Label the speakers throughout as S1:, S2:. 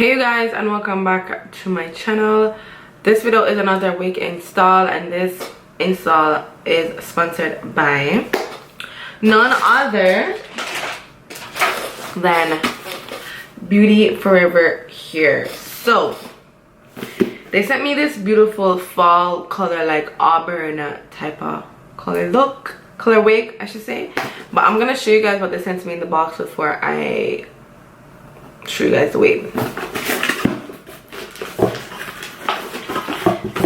S1: Hey you guys, and welcome back to my channel. This video is another wig install, and this install is sponsored by none other than Beauty Forever here. So they sent me this beautiful fall color, like auburn type of color wig I should say, but I'm gonna show you guys what they sent to me in the box before I show you guys the wig.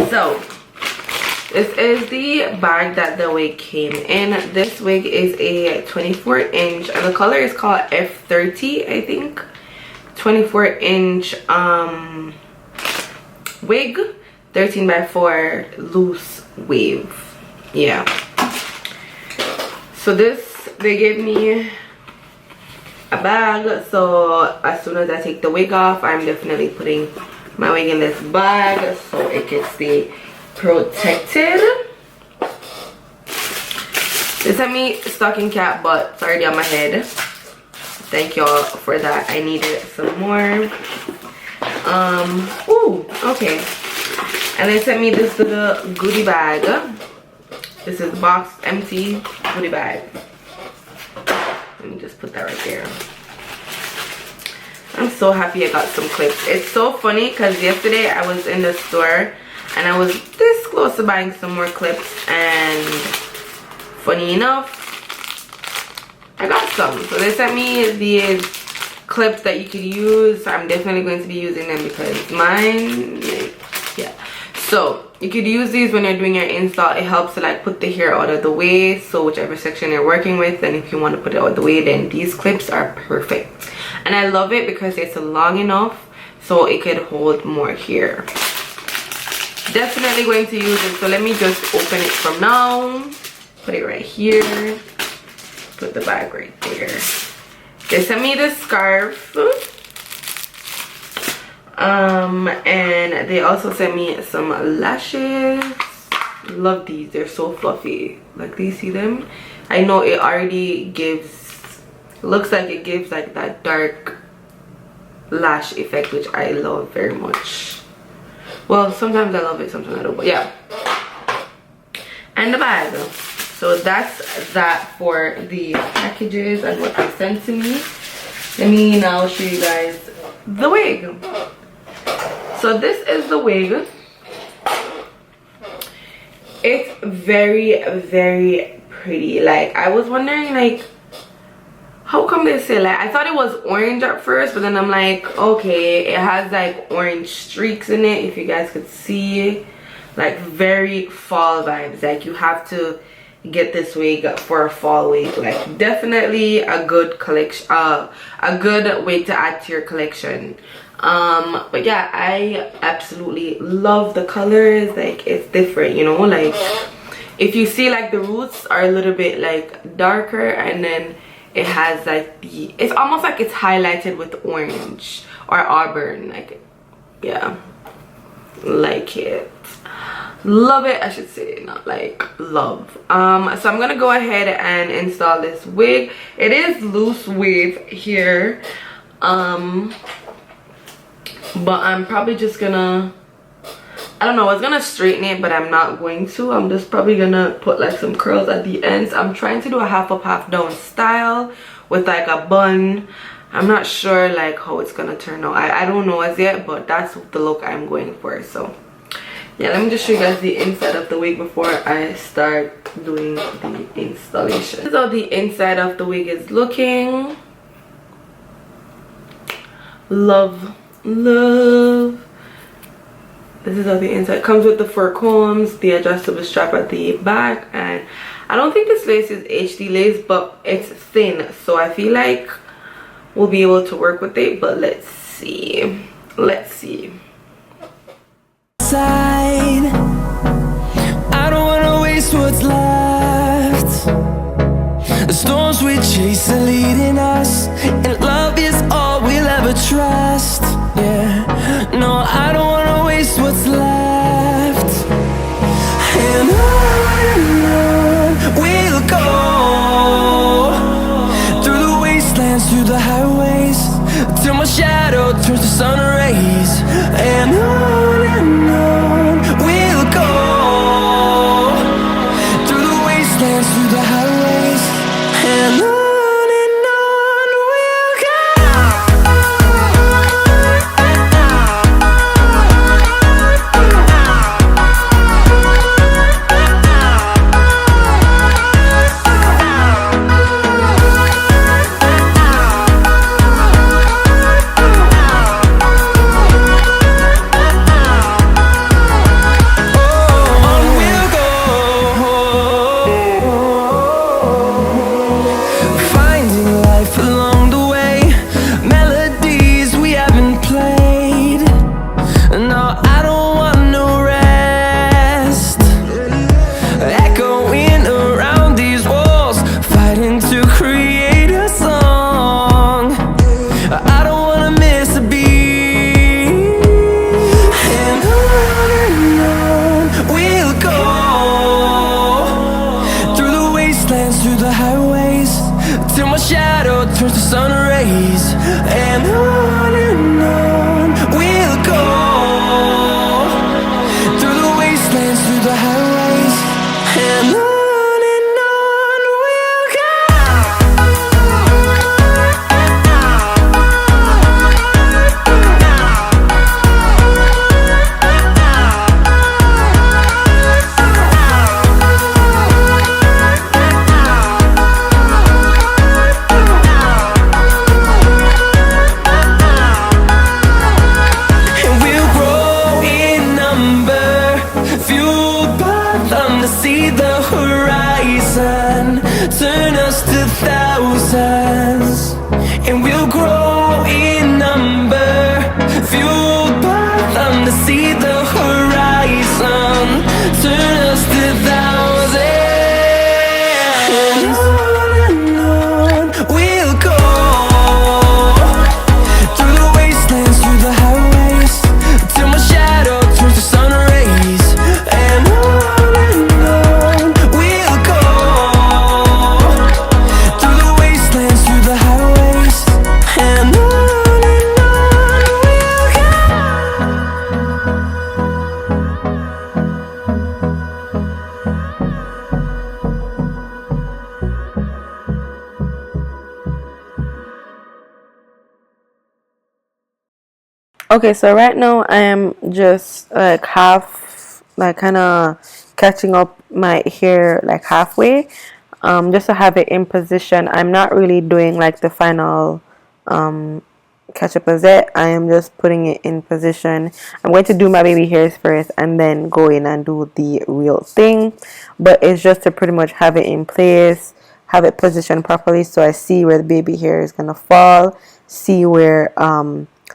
S1: So this is the bag that the wig came in. This wig is a 24-inch and the color is called F30, I think. 24-inch wig, 13x4 loose wave. Yeah, so this, they gave me a bag, so as soon as I take the wig off, I'm definitely putting my wig in this bag so it can stay protected. They sent me stocking cap, but it's already on my head. Thank y'all for that. I needed some more. Ooh, okay. And they sent me this little goodie bag. This is the box empty goodie bag. Let me just put that right there. I'm so happy I got some clips. It's so funny because yesterday I was in the store and I was this close to buying some more clips, and funny enough, I got some. So they sent me these clips that you could use. I'm definitely going to be using them because mine, yeah. So you could use these when you're doing your install. It helps to like put the hair out of the way, so whichever section you're working with, and if you want to put it out of the way, then these clips are perfect. And I love it because it's long enough so it could hold more hair. Definitely going to use it. So let me just open it from now. Put it right here. Put the bag right there. They sent me this scarf. And they also sent me some lashes. Love these. They're so fluffy. Like, do you see them? I know it already gives, looks like it gives like that dark lash effect, which I love very much. Well, sometimes I love it, sometimes I don't, but yeah. And the bag. So that's that for the packages and what they sent to me. Let me now show you guys the wig. So this is the wig. It's very, very pretty. Like, I was wondering, like, how come they say, like, I thought it was orange at first, but then I'm like, okay, it has like orange streaks in it, if you guys could see. Like, very fall vibes. Like, you have to get this wig for a fall wig. Like, definitely a good collection, a good wig to add to your collection. But yeah, I absolutely love the colors. Like, it's different, you know. Like, if you see, like, the roots are a little bit like darker, and then it has like the, it's almost like it's highlighted with orange or auburn. Like, yeah, like it, love it, I should say, not like love. So I'm gonna go ahead and install this wig. It is loose wave here, but I'm probably just gonna, I don't know, I was gonna straighten it, but I'm not going to. I'm just probably gonna put like some curls at the ends. I'm trying to do a half up, half down style with like a bun. I'm not sure like how it's gonna turn out. I don't know as yet, but that's the look I'm going for. So yeah, let me just show you guys the inside of the wig before I start doing the installation. This is how the inside of the wig is looking. Love, love. This is how the inside comes with the fur combs, the adjustable strap at the back, and I don't think this lace is HD lace, but it's thin, so I feel like we'll be able to work with it. But let's see. Let's see.
S2: Side, I don't wanna waste what's left. The storms we chase are leading us, and love is all we'll ever trust. Yeah, no, I don't wanna waste what's left. And on we'll go, through the wastelands, through the highways, till my shadow turns to sun rays.
S1: Okay, so right now I am just like half, like kind of catching up my hair like halfway, just to have it in position. I'm not really doing like the final catch up as it. I am just putting it in position. I'm going to do my baby hairs first and then go in and do the real thing, but it's just to pretty much have it in place, have it positioned properly so I see where the baby hair is gonna fall, see where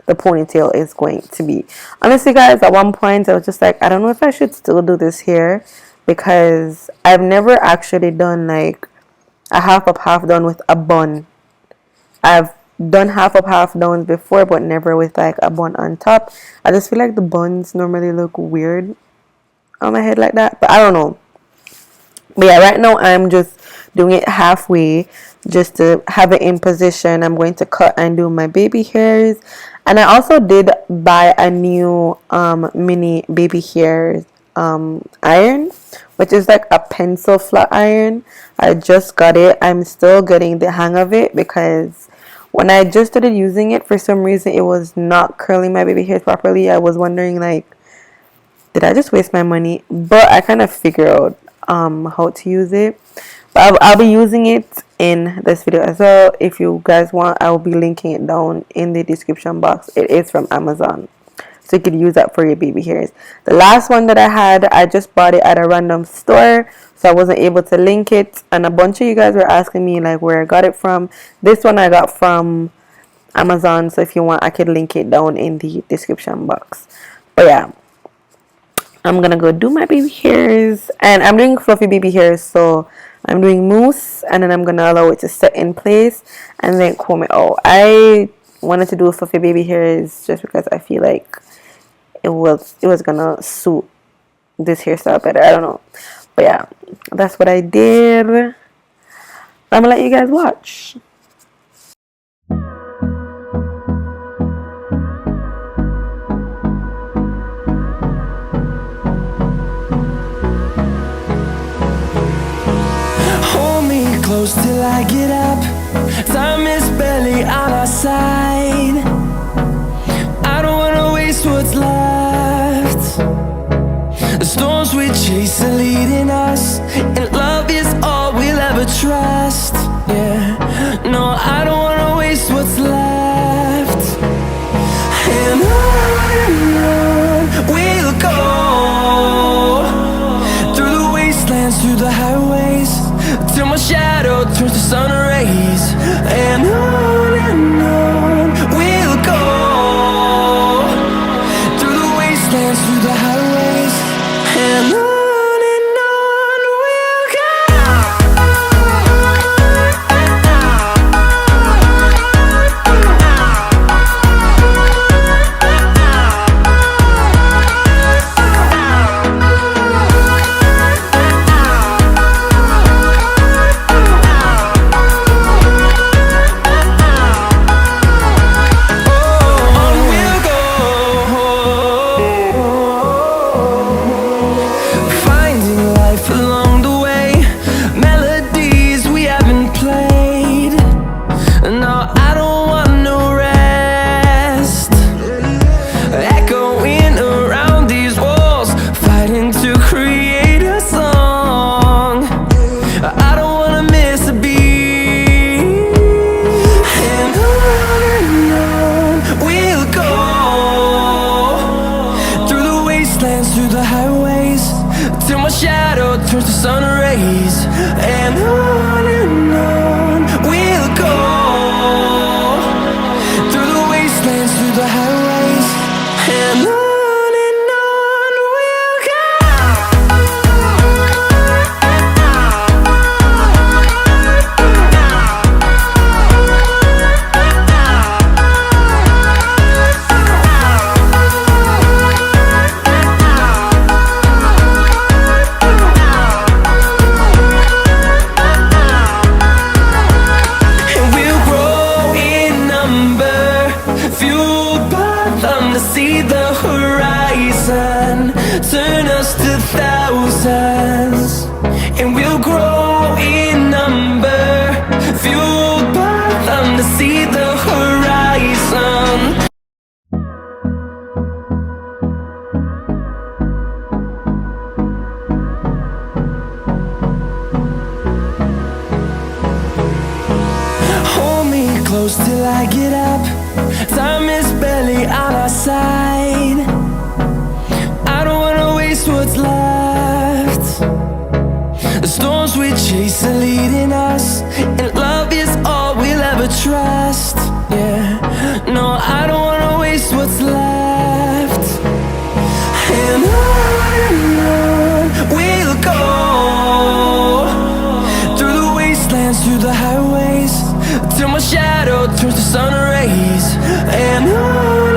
S1: the ponytail is going to be. Honestly, guys, at one point I was just like, I don't know if I should still do this hair, because I've never actually done like a half up half down with a bun. I've done half up half downs before, but never with like a bun on top. I just feel like the buns normally look weird on my head like that, but I don't know. But yeah, right now I'm just doing it halfway just to have it in position. I'm going to cut and do my baby hairs, and I also did buy a new mini baby hairs iron, which is like a pencil flat iron. I just got it. I'm still getting the hang of it, because when I just started using it, for some reason it was not curling my baby hairs properly. I was wondering like, did I just waste my money? But I kind of figured out how to use it. But I'll be using it in this video as well. If you guys want, I will be linking it down in the description box. It is from Amazon, so you could use that for your baby hairs. The last one that I had, I just bought it at a random store, so I wasn't able to link it, and a bunch of you guys were asking me like where I got it from. This one I got from Amazon, so if you want, I could link it down in the description box. But yeah, I'm gonna go do my baby hairs, and I'm doing fluffy baby hairs, so I'm doing mousse, and then I'm gonna allow it to set in place and then comb it out. I wanted to do fluffy baby hairs just because I feel like it was gonna suit this hairstyle better. I don't know, but yeah, that's what I did. I'm gonna let you guys watch.
S2: Close till I get up. Time is barely on our side. I don't wanna waste what's left. The storms we chase are leading us, and love is all we'll ever trust. Yeah, no, I don't wanna waste what's left. And on we'll go, through the wastelands, through the highways, till my shadow turns to sun rays. And on we'll go, through the wastelands, through the highways, and on we'll go. Through the highways, till my shadow turns to sun rays. And on we'll go, through the wastelands, through the highways, and on we'll go. See the horizon turn us to thousands, and we'll grow in number, fueled by them to see the horizon. side. I don't wanna waste what's left. The storms we chase are leading us, and love is all we'll ever trust. Yeah, no, I don't wanna waste what's left. And on we'll go, through the wastelands, through the highways, till my shadow turns to sun rays. And on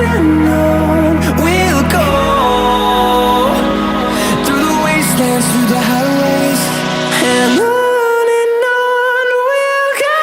S2: we'll go, through the wastelands, through the highways, and on we'll go.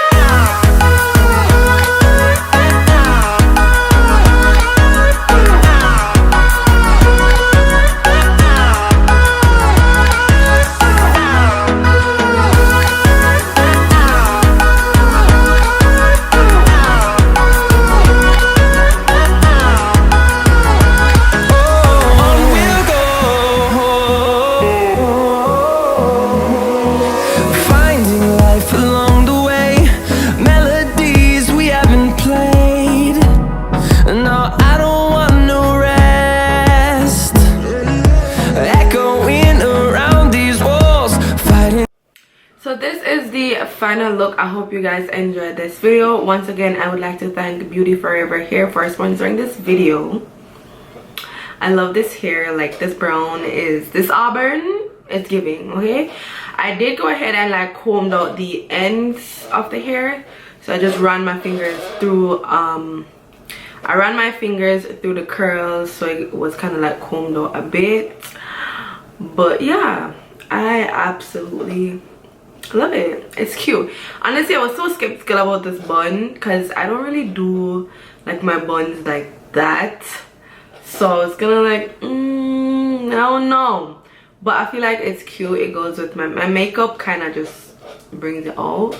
S1: So this is the final look. I hope you guys enjoyed this video. Once again, I would like to thank Beauty Forever Hair for sponsoring this video. I love this hair. Like, this brown is this auburn. It's giving, okay? I did go ahead and like combed out the ends of the hair. So I just ran my fingers through the curls, so it was kind of like combed out a bit. But yeah, I absolutely love it. It's cute. Honestly, I was so skeptical about this bun because I don't really do like my buns like that, so it's gonna like I don't know, but I feel like it's cute. It goes with my makeup, kind of just brings it out.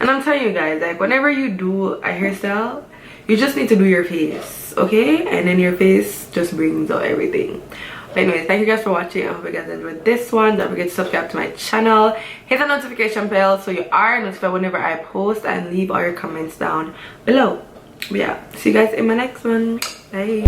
S1: And I'm telling you guys, like, whenever you do a hairstyle, you just need to do your face, okay? And then your face just brings out everything. But anyways, thank you guys for watching. I hope you guys enjoyed this one. Don't forget to subscribe to my channel, hit the notification bell so you are notified whenever I post, and leave all your comments down below. But yeah, see you guys in my next one. Bye.